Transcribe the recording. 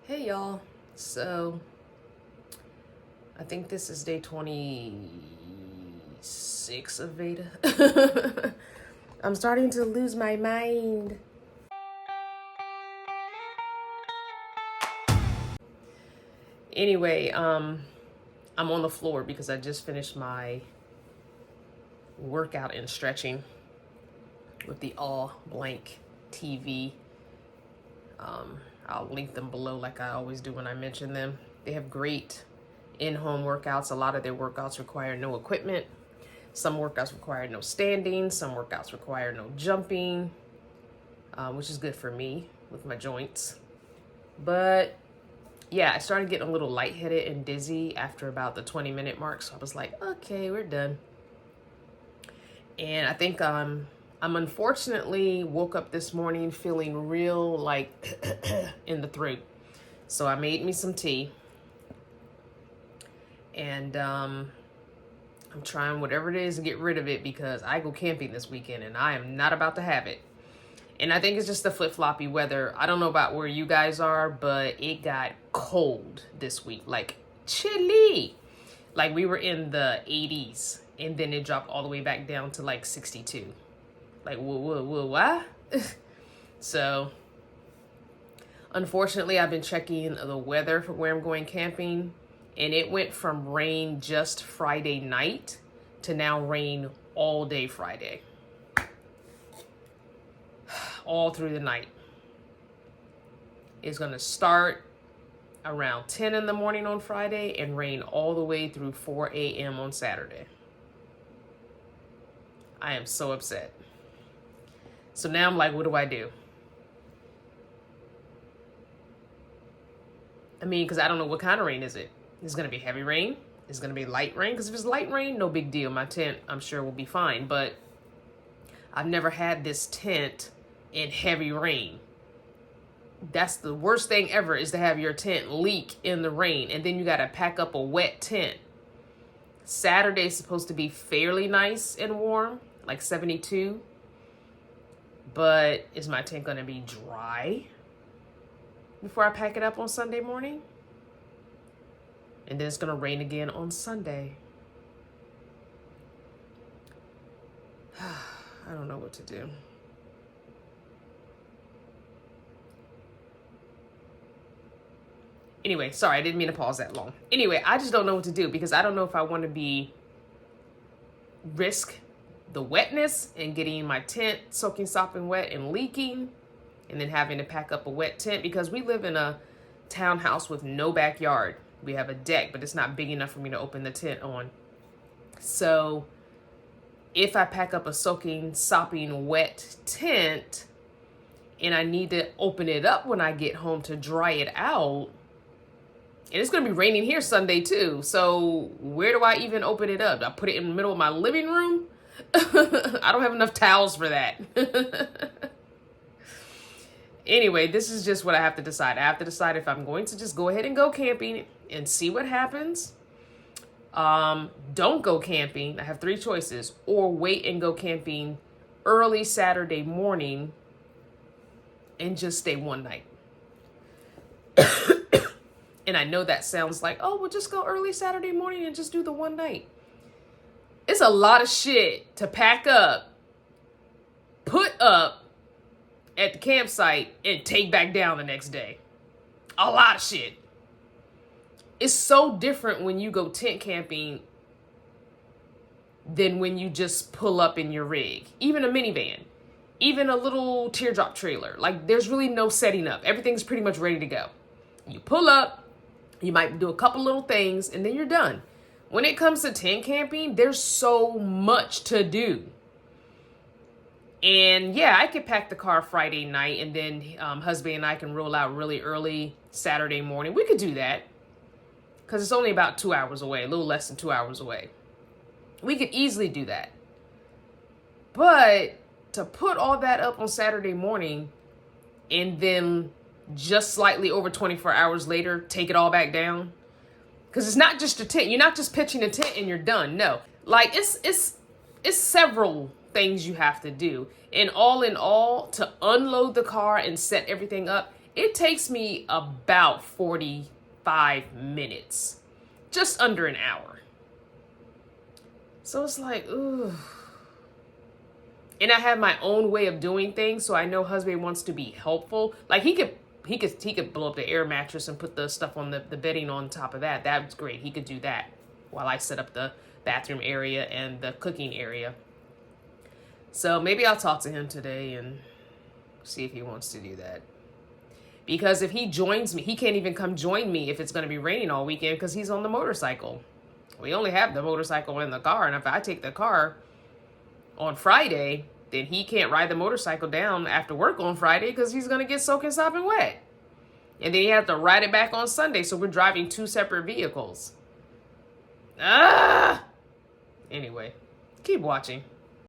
Hey y'all. So I think this is day 26 of V.E.D.A. I'm starting to lose my mind. Anyway, I'm on the floor because I just finished my workout and stretching with the all blank TV. I'll link them below like I always do when I mention them. They have great in-home workouts. A lot of their workouts require no equipment. Some workouts require no standing. Some workouts require no jumping, which is good for me with my joints. But yeah, I started getting a little lightheaded and dizzy after about the 20-minute mark. So I was like, okay, we're done. And I think I'm unfortunately woke up this morning feeling real like in the throat. So I made me some tea. And I'm trying whatever it is to get rid of it because I go camping this weekend and I am not about to have it. And I think it's just the flip-floppy weather. I don't know about where you guys are, but it got cold this week. Like chilly. Like we were in the 80s and then it dropped all the way back down to like 62. Like, what? So, unfortunately, I've been checking the weather for where I'm going camping, and it went from rain just Friday night to now rain all day Friday. All through the night. It's going to start around 10 in the morning on Friday and rain all the way through 4 a.m. on Saturday. I am so upset. So now I'm like, what do I do? I mean, because I don't know what kind of rain is it. Is it going to be heavy rain? Is it going to be light rain? Because if it's light rain, no big deal. My tent, I'm sure, will be fine. But I've never had this tent in heavy rain. That's the worst thing ever, is to have your tent leak in the rain. And then you got to pack up a wet tent. Saturday's supposed to be fairly nice and warm, like 72. But is my tent going to be dry before I pack it up on Sunday morning? And then it's going to rain again on Sunday. I don't know what to do. Anyway, sorry, I didn't mean to pause that long. Anyway, I just don't know what to do because I don't know if I want to risk the wetness and getting my tent soaking sopping wet and leaking and then having to pack up a wet tent because we live in a townhouse with no backyard. We have a deck, but it's not big enough for me to open the tent on. So if I pack up a soaking, sopping wet tent and I need to open it up when I get home to dry it out, and it's going to be raining here Sunday too. So where do I even open it up? Do I put it in the middle of my living room? I don't have enough towels for that. Anyway, this is just what I have to decide. I have to decide if I'm going to just go ahead and go camping and see what happens. Don't go camping. I have 3 choices. Or wait and go camping early Saturday morning and just stay one night. And I know that sounds like, oh, we'll just go early Saturday morning and just do the one night. It's a lot of shit to pack up, put up at the campsite, and take back down the next day. A lot of shit. It's so different when you go tent camping than when you just pull up in your rig. Even a minivan. Even a little teardrop trailer. Like, there's really no setting up. Everything's pretty much ready to go. You pull up, you might do a couple little things, and then you're done. When it comes to tent camping, there's so much to do. And yeah, I could pack the car Friday night and then husband and I can roll out really early Saturday morning. We could do that because it's only about 2 hours away, a little less than 2 hours away. We could easily do that. But to put all that up on Saturday morning and then just slightly over 24 hours later, take it all back down. Because it's not just a tent. You're not just pitching a tent and you're done. No. Like, it's several things you have to do. And all in all, to unload the car and set everything up, It takes me about 45 minutes, just under an hour. So it's like, ooh. And I have my own way of doing things, so I know husband wants to be helpful. Like he could blow up the air mattress and put the stuff on the bedding on top of that. That's great. He could do that while I set up the bathroom area and the cooking area. So maybe I'll talk to him today and see if he wants to do that. Because if he joins me, he can't even come join me if it's going to be raining all weekend because he's on the motorcycle. We only have the motorcycle in the car, and if I take the car on Friday, then he can't ride the motorcycle down after work on Friday because he's going to get soaking sopping wet. And then he has to ride it back on Sunday, so we're driving two separate vehicles. Anyway, keep watching.